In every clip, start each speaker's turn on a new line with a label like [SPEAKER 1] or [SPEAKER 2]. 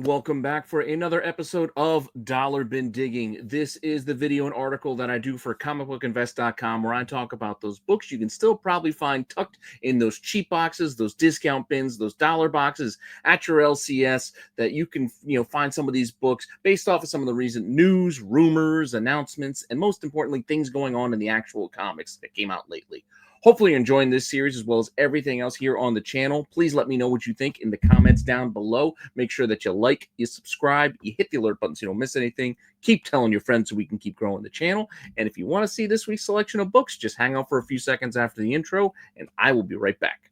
[SPEAKER 1] welcome back for another episode of Dollar Bin Digging. This is the video and article that I do for comicbookinvest.com, where I talk about those books you can still probably find tucked in those cheap boxes, those discount bins, those dollar boxes at your LCS, that you can find some of these books based off of some of the recent news, rumors, announcements, and most importantly, things going on in the actual comics that came out lately. Hopefully you're enjoying this series as well as everything else here on the channel. Please let me know what you think in the comments down below. Make sure that you like, you subscribe, you hit the alert button so you don't miss anything. Keep telling your friends so we can keep growing the channel. And if you want to see this week's selection of books, just hang out for a few seconds after the intro, and I will be right back.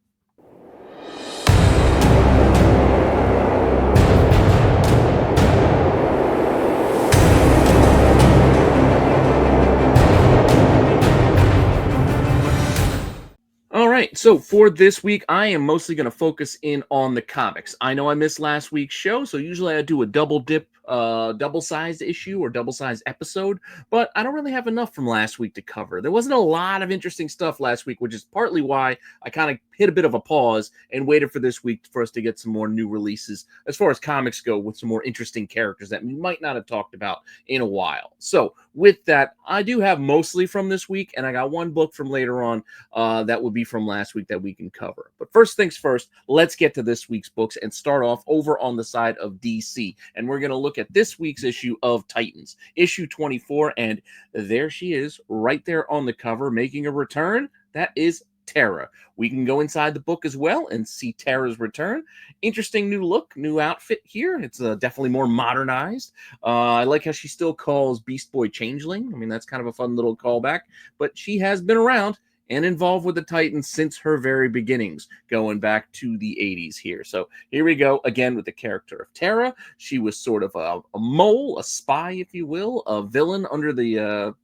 [SPEAKER 1] All right, so for this week, I am mostly going to focus in on the comics. I know I missed last week's show, so usually I do a double dip, double-sized issue or double-sized episode, but I don't really have enough from last week to cover. There wasn't a lot of interesting stuff last week, which is partly why I kind of hit a bit of a pause and waited for this week for us to get some more new releases as far as comics go, with some more interesting characters that we might not have talked about in a while. So with that, I do have mostly from this week, and I got one book from later on that would be from last week that we can cover. But first things first, let's get to this week's books and start off over on the side of DC. And we're going to look at this week's issue of Titans, issue 24. And there she is right there on the cover, making a return. That is Tara. We can go inside the book as well and see Tara's return. Interesting new look, new outfit here. It's definitely more modernized. I like how she still calls Beast Boy Changeling. I mean, that's kind of a fun little callback. But she has been around and involved with the Titans since her very beginnings, going back to the 80s here. So here we go again with the character of Tara. She was sort of a mole, a spy, if you will, a villain under the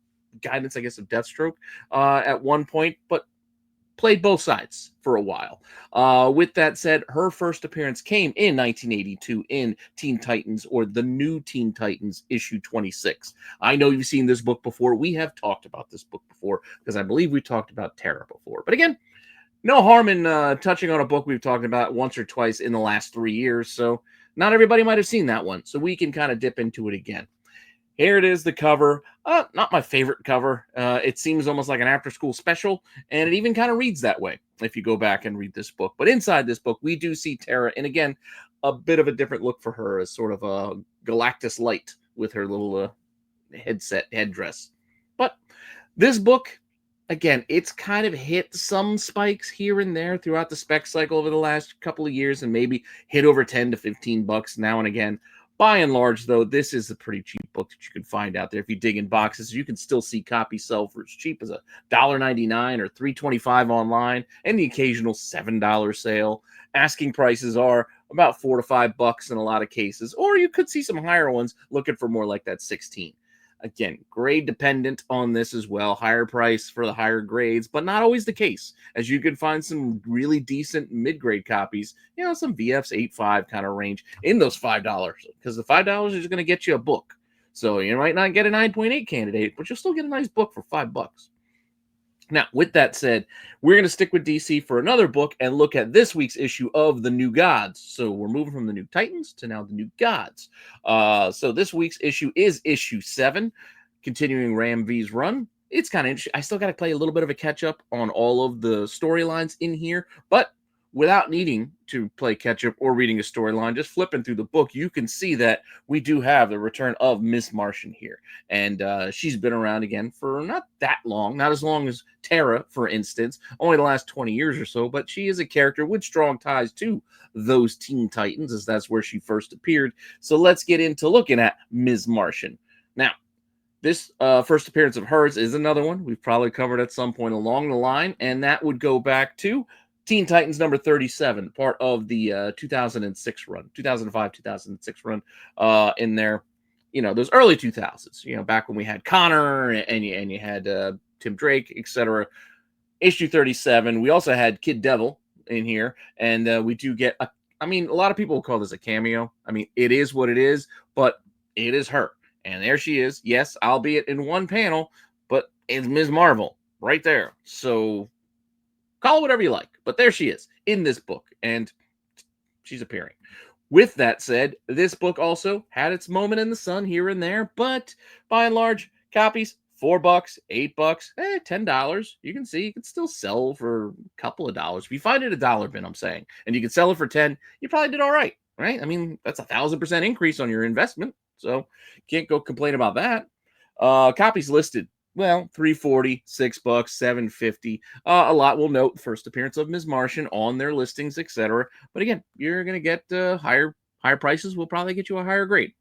[SPEAKER 1] guidance, I guess, of Deathstroke at one point, but played both sides for a while. With that said, her first appearance came in 1982 in Teen Titans, or the New Teen Titans, issue 26. I know you've seen this book before. We have talked about this book before because I believe we talked about Tara before. But again, no harm in touching on a book we've talked about once or twice in the last 3 years. So not everybody might have seen that one. So we can kind of dip into it again. Here it is, the cover. Not my favorite cover. It seems almost like an after-school special, and it even kind of reads that way if you go back and read this book. But inside this book, we do see Tara, and again, a bit of a different look for her as sort of a Galactus Light with her little headdress. But this book, again, it's kind of hit some spikes here and there throughout the spec cycle over the last couple of years, and maybe hit over 10 to 15 bucks now and again. By and large, though, this is a pretty cheap book that you can find out there. If you dig in boxes, you can still see copies sell for as cheap as $1.99 or $3.25 online, and the occasional $7 sale. Asking prices are about $4 to $5 in a lot of cases, or you could see some higher ones looking for more like that $16. Again, grade dependent on this as well. Higher price for the higher grades, but not always the case, as you can find some really decent mid-grade copies, some VFs 8.5 kind of range in those $5, because the $5 is going to get you a book. So you might not get a 9.8 candidate, but you'll still get a nice book for $5. Now, with that said, we're going to stick with DC for another book and look at this week's issue of The New Gods. So we're moving from the New Titans to now the New Gods. So this week's issue is issue 7, continuing Ram V's run. It's kind of interesting. I still got to play a little bit of a catch-up on all of the storylines in here, but without needing to play catch-up or reading a storyline, just flipping through the book, you can see that we do have the return of Miss Martian here. And she's been around again for not that long, not as long as Tara, for instance, only the last 20 years or so, but she is a character with strong ties to those Teen Titans, as that's where she first appeared. So let's get into looking at Ms. Martian. Now, this first appearance of hers is another one we've probably covered at some point along the line, and that would go back to Teen Titans number 37, part of the 2006 run, 2005-2006 run in there, those early 2000s, back when we had Connor and you had Tim Drake, etc. Issue 37, we also had Kid Devil in here, and we do get, a lot of people will call this a cameo. It is what it is, but it is her. And there she is, yes, albeit in one panel, but it's Ms. Marvel right there. So call it whatever you like, but there she is in this book, and she's appearing. With that said, this book also had its moment in the sun here and there, but by and large, copies $4, $8, $10. You can see you can still sell for a couple of dollars. If you find it a dollar bin, I'm saying, and you can sell it for 10, you probably did all right, right? I mean, that's 1,000% increase on your investment, so can't go complain about that. Copies listed. Well, $3.40, $6, $7.50. A lot will note first appearance of Ms. Martian on their listings, etc. But again, you're going to get higher prices. Will probably get you a higher grade.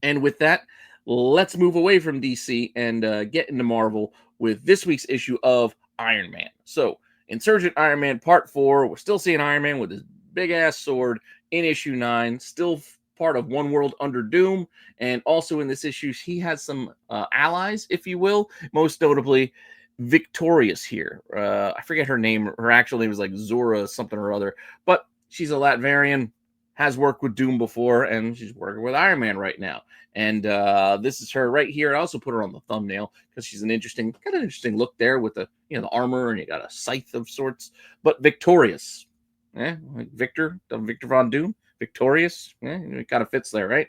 [SPEAKER 1] And with that, let's move away from DC and get into Marvel with this week's issue of Iron Man. So, Insurgent Iron Man Part 4. We're still seeing Iron Man with his big-ass sword in issue 9. Still part of One World Under Doom. And also in this issue, he has some allies, if you will. Most notably, Victorious here. I forget her name. Her actual name is like Zora something or other. But she's a Latvian, has worked with Doom before, and she's working with Iron Man right now. And this is her right here. I also put her on the thumbnail because she's got an interesting look there with the the armor, and you got a scythe of sorts. But Victorious, like Victor Von Doom, Victorious, it kind of fits there, right?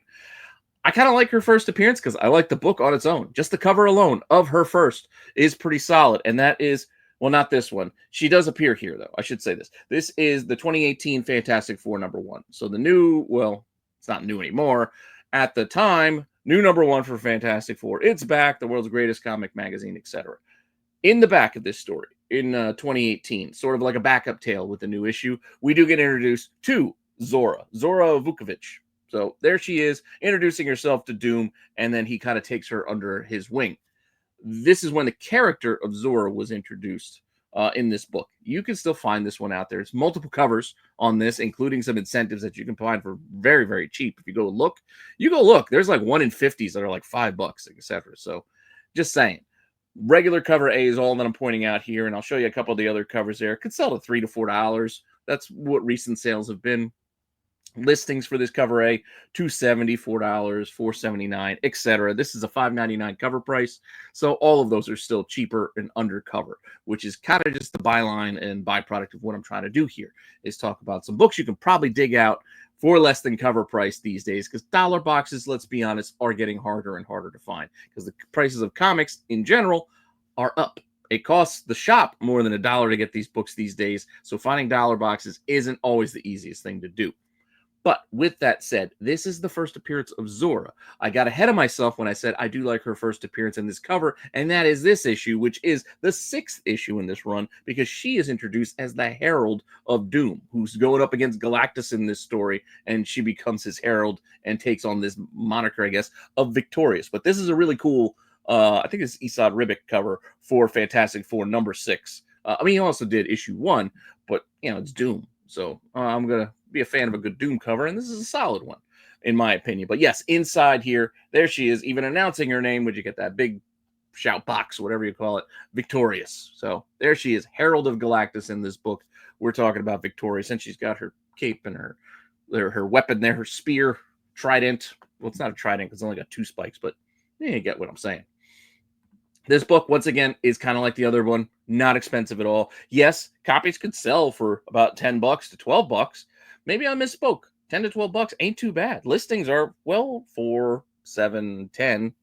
[SPEAKER 1] I kind of like her first appearance because I like the book on its own. Just the cover alone of her first is pretty solid, and that is. Well, not this one. She does appear here, though. I should say this. This is the 2018 Fantastic Four #1. So the new, well, it's not new anymore. At the time, new #1 for Fantastic Four. It's back, the world's greatest comic magazine, etc. In the back of this story, in 2018, sort of like a backup tale with the new issue, we do get introduced to Zora Vukovic. So there she is, introducing herself to Doom, and then he kind of takes her under his wing. This is when the character of Zora was introduced in this book. You can still find this one out there. It's multiple covers on this, including some incentives that you can find for very, very cheap. If you go look, There's like 1 in 50s that are like $5, etc. So just saying. Regular cover A is all that I'm pointing out here, and I'll show you a couple of the other covers there. It could sell to $3 to $4. That's what recent sales have been. Listings for this cover A, $2.70, $4, $4.79, etc. This is a $5.99 cover price, so all of those are still cheaper and undercover, which is kind of just the byline and byproduct of what I'm trying to do here, is talk about some books you can probably dig out for less than cover price these days, because dollar boxes, let's be honest, are getting harder and harder to find, because the prices of comics in general are up. It costs the shop more than $1 to get these books these days, so finding dollar boxes isn't always the easiest thing to do. But with that said, this is the first appearance of Zora. I got ahead of myself when I said I do like her first appearance in this cover, and that is this issue, which is the 6th issue in this run, because she is introduced as the Herald of Doom, who's going up against Galactus in this story, and she becomes his herald and takes on this moniker, I guess, of Victorious. But this is a really cool, I think it's Esad Ribic cover for Fantastic Four #6. I mean, he also did issue 1, but, it's Doom. So I'm going to be a fan of a good Doom cover, and this is a solid one, in my opinion. But yes, inside here, there she is, even announcing her name, would you get that big shout box, whatever you call it, Victorious. So there she is, Herald of Galactus in this book. We're talking about Victorious, and she's got her cape and her weapon there, her spear, trident. Well, it's not a trident because it's only got 2 spikes, but you get what I'm saying. This book, once again, is kind of like the other one, not expensive at all. Yes, copies could sell for about $10 to $12. Maybe I misspoke. $10 to $12 ain't too bad. Listings are, well, $4, $7, $10.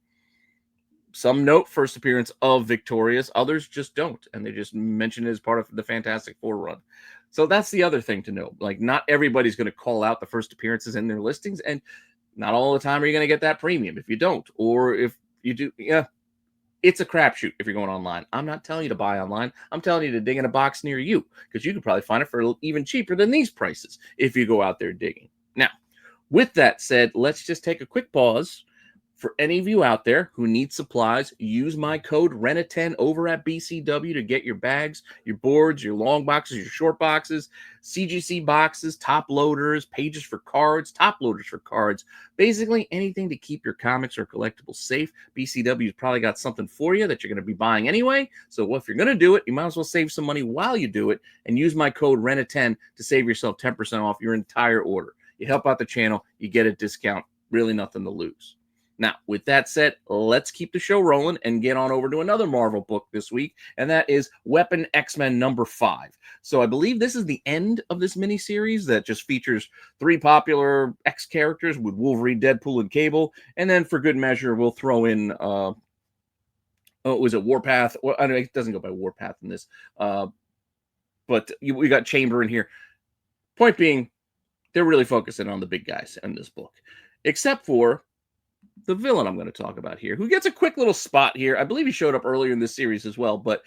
[SPEAKER 1] Some note first appearance of Victorious. Others just don't, and they just mention it as part of the Fantastic Four run. So that's the other thing to know. Like, not everybody's going to call out the first appearances in their listings, and not all the time are you going to get that premium if you don't. Or if you do, it's a crapshoot if you're going online. I'm not telling you to buy online. I'm telling you to dig in a box near you, because you could probably find it for even cheaper than these prices if you go out there digging. Now, with that said, let's just take a quick pause. For any of you out there who need supplies, use my code RENA10 over at BCW to get your bags, your boards, your long boxes, your short boxes, CGC boxes, top loaders, pages for cards, top loaders for cards, basically anything to keep your comics or collectibles safe. BCW's probably got something for you that you're going to be buying anyway. So if you're going to do it, you might as well save some money while you do it and use my code RENA10 to save yourself 10% off your entire order. You help out the channel, you get a discount, really nothing to lose. Now, with that said, let's keep the show rolling and get on over to another Marvel book this week, and that is Weapon X-Men number 5. So I believe this is the end of this miniseries that just features 3 popular X characters with Wolverine, Deadpool, and Cable, and then for good measure, we'll throw in, was it Warpath? Well, I know it doesn't go by Warpath in this, but we got Chamber in here. Point being, they're really focusing on the big guys in this book, except for the villain I'm going to talk about here, who gets a quick little spot here. I believe he showed up earlier in this series as well, but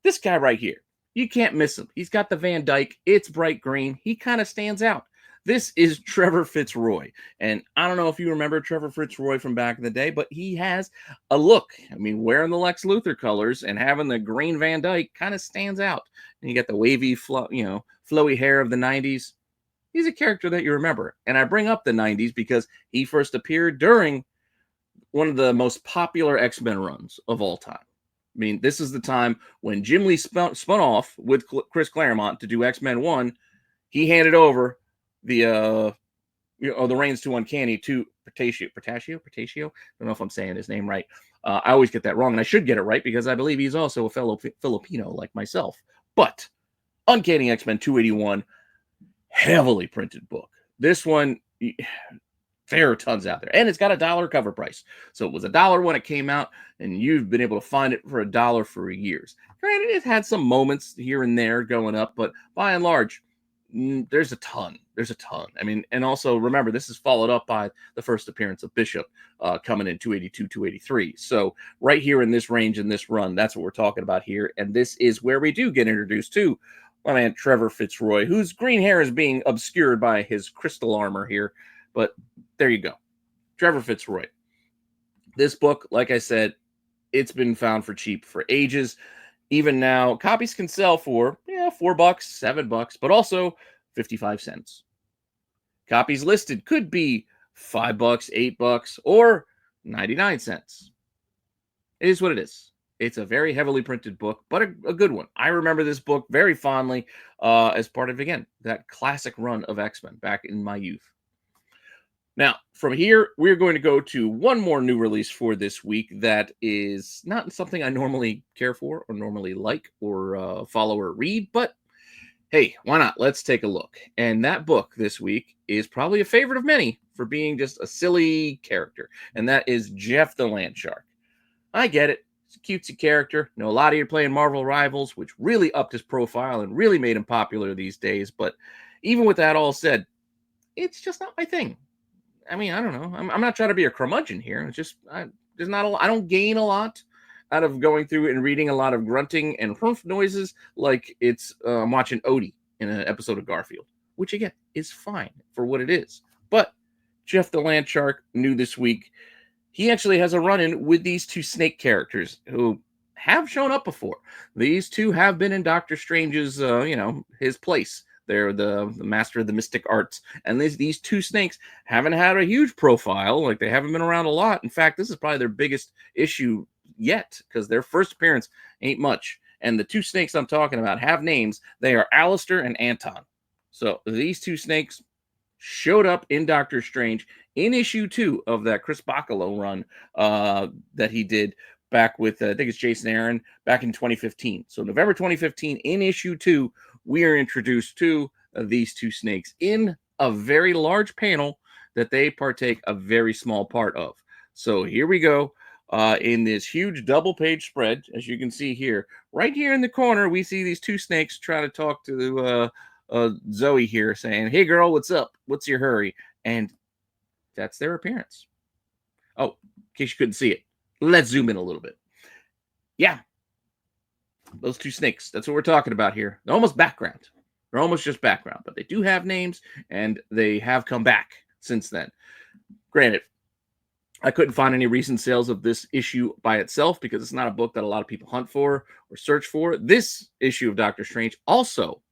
[SPEAKER 1] this guy right here, you can't miss him. He's got the Van Dyke. It's bright green. He kind of stands out. This is Trevor Fitzroy, and I don't know if you remember Trevor Fitzroy from back in the day, but he has a look. I mean, wearing the Lex Luthor colors and having the green Van Dyke kind of stands out. And you got the wavy, flowy hair of the 90s. He's a character that you remember, and I bring up the 90s because he first appeared during one of the most popular X-Men runs of all time. I mean, this is the time when Jim Lee spun off with Chris Claremont to do X-Men 1. He handed over the reins to Uncanny to Portacio. I don't know if I'm saying his name right. I always get that wrong, and I should get it right because I believe he's also a fellow Filipino like myself. But Uncanny X-Men 281, heavily printed book. This one, there are tons out there, and it's got $1 cover price. So it was $1 when it came out, and you've been able to find it for $1 for years. Granted, it had some moments here and there going up, but by and large, there's a ton. I mean, and also remember, this is followed up by the first appearance of Bishop coming in 282, 283. So right here in this range, in this run, that's what we're talking about here. And this is where we do get introduced to my man Trevor Fitzroy, whose green hair is being obscured by his crystal armor here. But there you go. Trevor Fitzroy. This book, like I said, it's been found for cheap for ages. Even now, copies can sell for $4, $7, but also 55 cents. Copies listed could be $5, $8, or 99 cents. It is what it is. It's a very heavily printed book, but a good one. I remember this book very fondly as part of, again, that classic run of X-Men back in my youth. Now, from here, we're going to go to one more new release for this week that is not something I normally care for or normally like or follow or read, but hey, why not? Let's take a look. And that book this week is probably a favorite of many for being just a silly character, and that is Jeff the Land Shark. I get it. It's a cutesy character. I know a lot of you are playing Marvel Rivals, which really upped his profile and really made him popular these days, but even with that all said, it's just not my thing. I mean, I don't know. I'm not trying to be a curmudgeon here. It's just there's not a lot. I don't gain a lot out of going through and reading a lot of grunting and humph noises like it's watching Odie in an episode of Garfield, which again is fine for what it is. But Jeff the Land Shark, new this week, he actually has a run-in with these 2 snake characters who have shown up before. These 2 have been in Doctor Strange's, his place. They're the master of the mystic arts. And these 2 snakes haven't had a huge profile. Like, they haven't been around a lot. In fact, this is probably their biggest issue yet, because their first appearance ain't much. And the 2 snakes I'm talking about have names. They are Alistair and Anton. So these 2 snakes showed up in Doctor Strange in issue 2 of that Chris Bacalo run that he did back with, I think it's Jason Aaron, back in 2015. So November 2015, in issue 2, we are introduced to these 2 snakes in a very large panel that they partake a very small part of. So here we go in this huge double-page spread, as you can see here. Right here in the corner, we see these 2 snakes trying to talk to Zoe here, saying, "Hey, girl, what's up? What's your hurry?" And that's their appearance. Oh, in case you couldn't see it, let's zoom in a little bit. Yeah. Those 2 snakes. That's what we're talking about here. They're almost background. They're almost just background, but they do have names, and they have come back since then. Granted, I couldn't find any recent sales of this issue by itself because it's not a book that a lot of people hunt for or search for. This issue of Doctor Strange also,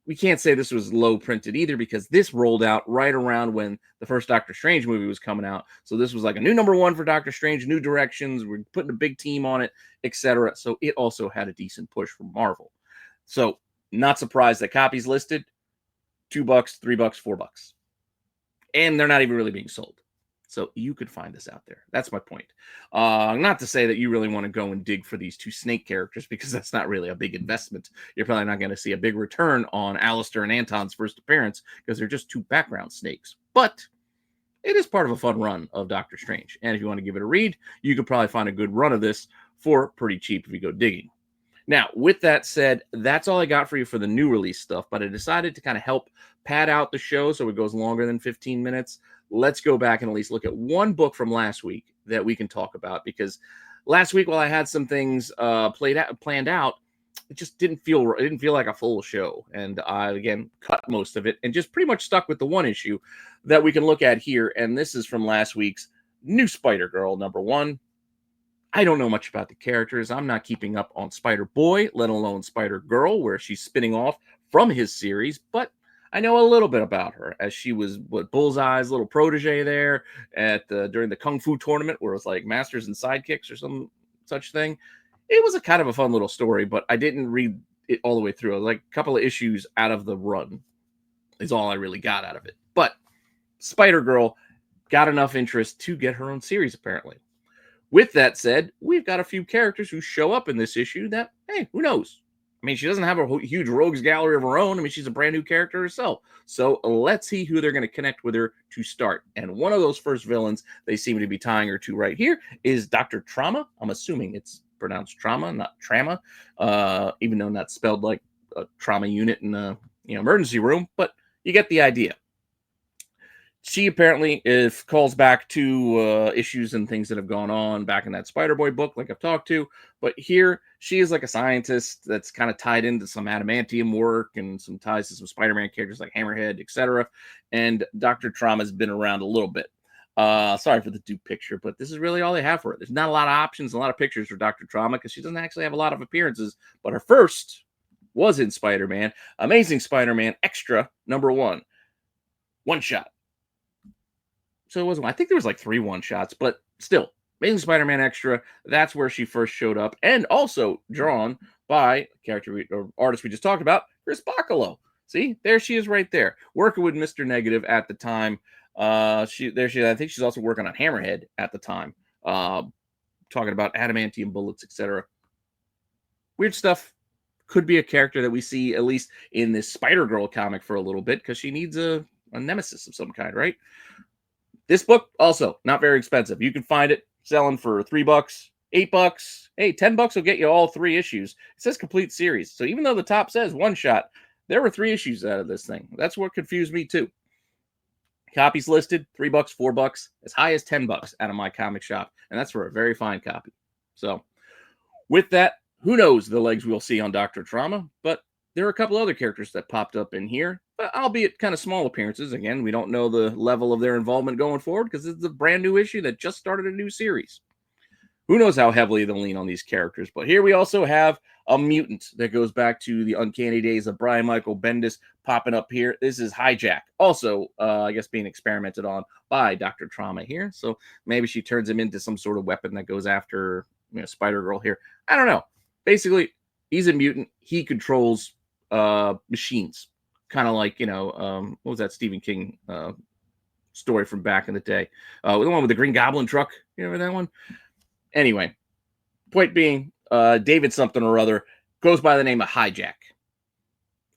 [SPEAKER 1] we can't say this was low printed either because this rolled out right around when the first Doctor Strange movie was coming out. So this was like a new #1 for Doctor Strange, new directions. We're putting a big team on it, etc. So it also had a decent push from Marvel. So not surprised that copies listed $2, $3, $4. And they're not even really being sold. So you could find this out there. That's my point. Not to say that you really want to go and dig for these two snake characters, because that's not really a big investment. You're probably not going to see a big return on Alistair and Anton's first appearance, because they're just two background snakes. But it is part of a fun run of Doctor Strange. And if you want to give it a read, you could probably find a good run of this for pretty cheap if you go digging. Now, with that said, that's all I got for you for the new release stuff, but I decided to kind of help pad out the show so it goes longer than 15 minutes. Let's go back and at least look at one book from last week that we can talk about, because last week, while I had some things planned out, it just didn't feel like a full show. And I, again, cut most of it and just pretty much stuck with the one issue that we can look at here. And this is from last week's New Spider-Girl #1. I don't know much about the characters. I'm not keeping up on Spider-Boy, let alone Spider-Girl, where she's spinning off from his series, but I know a little bit about her, as she was Bullseye's little protege there at during the Kung Fu tournament, where it was like Masters and Sidekicks or some such thing. It was a kind of a fun little story, but I didn't read it all the way through. Like a couple of issues out of the run is all I really got out of it. But Spider-Girl got enough interest to get her own series, apparently. With that said, we've got a few characters who show up in this issue that, hey, who knows? I mean, she doesn't have a huge rogues gallery of her own. I mean, she's a brand new character herself. So let's see who they're going to connect with her to start. And one of those first villains they seem to be tying her to right here is Dr. Trauma. I'm assuming it's pronounced trauma, not trauma, even though not spelled like a trauma unit in a emergency room. But you get the idea. She apparently calls back to issues and things that have gone on back in that Spider-Boy book, like I've talked to. But here, she is like a scientist that's kind of tied into some adamantium work and some ties to some Spider-Man characters like Hammerhead, etc. And Dr. Trauma's been around a little bit. Sorry for the dupe picture, but this is really all they have for her. There's not a lot of options, a lot of pictures for Dr. Trauma, because she doesn't actually have a lot of appearances. But her first was in Spider-Man, Amazing Spider-Man Extra #1. One shot. So it wasn't, I think there was like 3 one-shots, but still, Amazing Spider-Man Extra, that's where she first showed up, and also drawn by artist we just talked about, Chris Bacalo. See, there she is right there, working with Mr. Negative at the time. I think she's also working on Hammerhead at the time, talking about adamantium bullets, etc. Weird stuff. Could be a character that we see at least in this Spider-Girl comic for a little bit, because she needs a nemesis of some kind, right? This book, also, not very expensive. You can find it selling for $3, $8. Hey, $10 will get you all 3 issues. It says complete series. So even though the top says one shot, there were 3 issues out of this thing. That's what confused me, too. Copies listed, $3, $4, as high as $10 out of my comic shop. And that's for a very fine copy. So with that, who knows the legs we'll see on Dr. Trauma, but there are a couple other characters that popped up in here, but albeit kind of small appearances. Again, we don't know the level of their involvement going forward, because it's a brand new issue that just started a new series. Who knows how heavily they'll lean on these characters. But here we also have a mutant that goes back to the uncanny days of Brian Michael Bendis popping up here. This is Hijack, also, I guess, being experimented on by Dr. Trauma here. So maybe she turns him into some sort of weapon that goes after Spider-Girl here. I don't know. Basically, he's a mutant. He controls machines, kind of like what was that Stephen King story from back in the day, the one with the Green Goblin truck, you remember that one? Anyway, point being, David something or other goes by the name of Hijack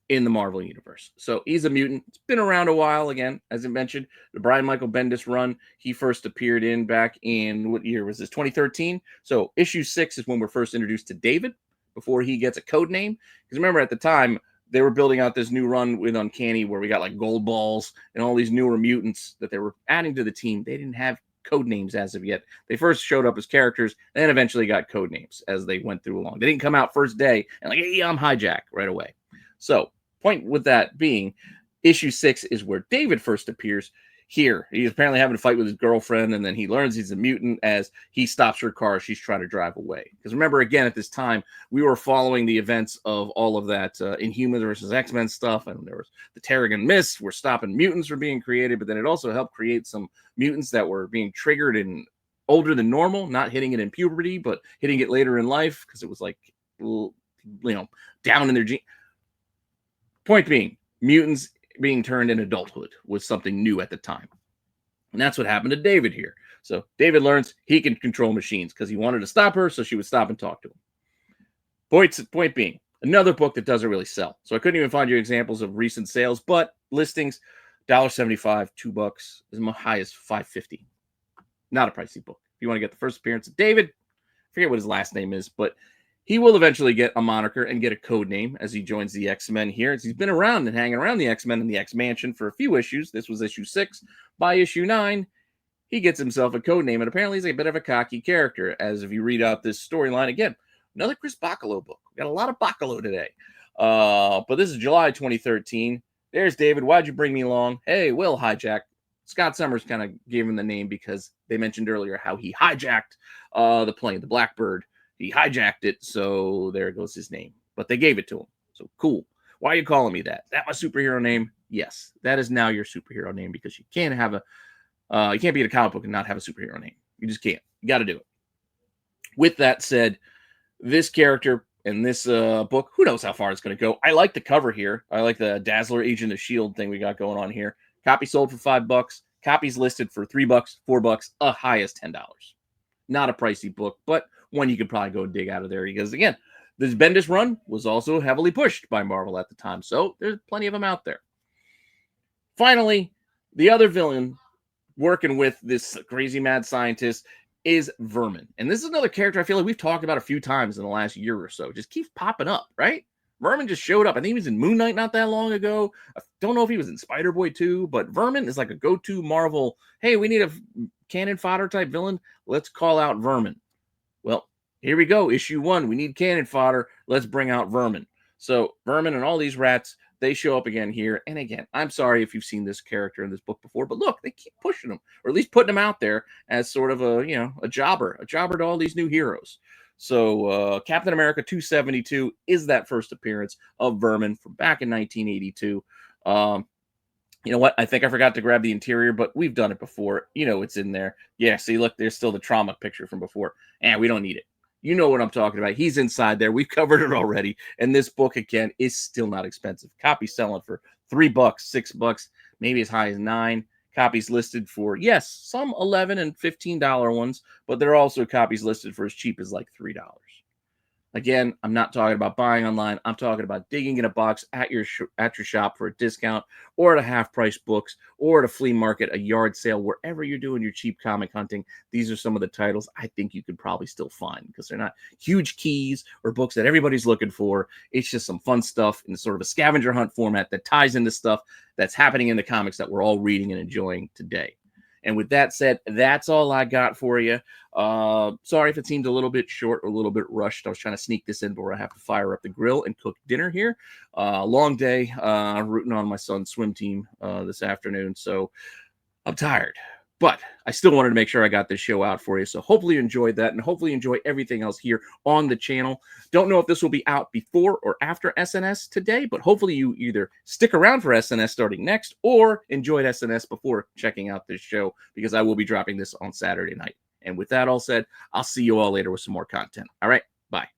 [SPEAKER 1] in the Marvel universe. So he's a mutant. It's been around a while. Again, as I mentioned, the Brian Michael Bendis run, he first appeared in back in, what year was this, 2013? So issue 6 is when we're first introduced to David, before he gets a code name. Because remember, at the time, they were building out this new run with Uncanny, where we got like Gold Balls and all these newer mutants that they were adding to the team. They didn't have code names as of yet. They first showed up as characters, and then eventually got code names as they went through along. They didn't come out first day and like, hey, I'm Hijack right away. So, point with that being, issue 6 is where David first appears. Here, he's apparently having a fight with his girlfriend, and then he learns he's a mutant as he stops her car. She's trying to drive away. Because remember, again, at this time, we were following the events of all of that Inhumans versus X-Men stuff, and there was the Terrigen Mist. We're stopping mutants from being created, but then it also helped create some mutants that were being triggered and older than normal, not hitting it in puberty, but hitting it later in life, because it was like, down in their gene. Point being, mutants being turned in adulthood was something new at the time. And that's what happened to David here. So David learns he can control machines because he wanted to stop her, so she would stop and talk to him. Point being, another book that doesn't really sell. So I couldn't even find you examples of recent sales, but listings, $1.75, $2, as high as $5.50. Not a pricey book. If you want to get the first appearance of David, I forget what his last name is, but he will eventually get a moniker and get a code name as he joins the X-Men here. He's been around and hanging around the X-Men in the X-Mansion for a few issues. This was issue 6. By issue 9, he gets himself a code name, and apparently he's a bit of a cocky character, as if you read out this storyline again. Another Chris Bacalo book. We got a lot of Bacalo today. But this is July 2013. There's David. Why'd you bring me along? Hey, Will hijack. Scott Summers kind of gave him the name because they mentioned earlier how he hijacked the plane, the Blackbird. He hijacked it, so there goes his name. But they gave it to him. So cool. Why are you calling me that? Is that my superhero name? Yes, that is now your superhero name because you can't have you can't be in a comic book and not have a superhero name. You just can't. You got to do it. With that said, this character in this book, who knows how far it's going to go. I like the cover here. I like the Dazzler Agent of S.H.I.E.L.D. thing we got going on here. Copy sold for $5. Copies listed for $3, $4, a high as $10. Not a pricey book, but one you could probably go dig out of there because, again, this Bendis run was also heavily pushed by Marvel at the time, so there's plenty of them out there. Finally, the other villain working with this crazy mad scientist is Vermin. And this is another character I feel like we've talked about a few times in the last year or so. Just keeps popping up, right? Vermin just showed up. I think he was in Moon Knight not that long ago. I don't know if he was in Spider-Boy 2, but Vermin is like a go-to Marvel, hey, we need a cannon fodder type villain. Let's call out Vermin. Well, here we go. Issue 1. We need cannon fodder. Let's bring out Vermin. So Vermin and all these rats, they show up again here. And again, I'm sorry if you've seen this character in this book before, but look, they keep pushing him, or at least putting him out there as sort of a jobber to all these new heroes. So Captain America 272 is that first appearance of Vermin from back in 1982. You know what? I think I forgot to grab the interior, but we've done it before. You know it's in there. Yeah, see, look, there's still the trauma picture from before. And we don't need it. You know what I'm talking about. He's inside there. We've covered it already. And this book, again, is still not expensive. Copies selling for $3, $6, maybe as high as $9. Copies listed for, yes, some $11 and $15 ones, but there are also copies listed for as cheap as like $3. Again, I'm not talking about buying online. I'm talking about digging in a box at your shop for a discount, or at a half-price books, or at a flea market, a yard sale, wherever you're doing your cheap comic hunting. These are some of the titles I think you could probably still find because they're not huge keys or books that everybody's looking for. It's just some fun stuff in sort of a scavenger hunt format that ties into stuff that's happening in the comics that we're all reading and enjoying today. And with that said, that's all I got for you. Sorry if it seemed a little bit short or a little bit rushed. I was trying to sneak this in before I have to fire up the grill and cook dinner here. Long day, rooting on my son's swim team this afternoon. So I'm tired. But I still wanted to make sure I got this show out for you. So hopefully you enjoyed that, and hopefully you enjoy everything else here on the channel. Don't know if this will be out before or after SNS today, but hopefully you either stick around for SNS starting next or enjoyed SNS before checking out this show, because I will be dropping this on Saturday night. And with that all said, I'll see you all later with some more content. All right, bye.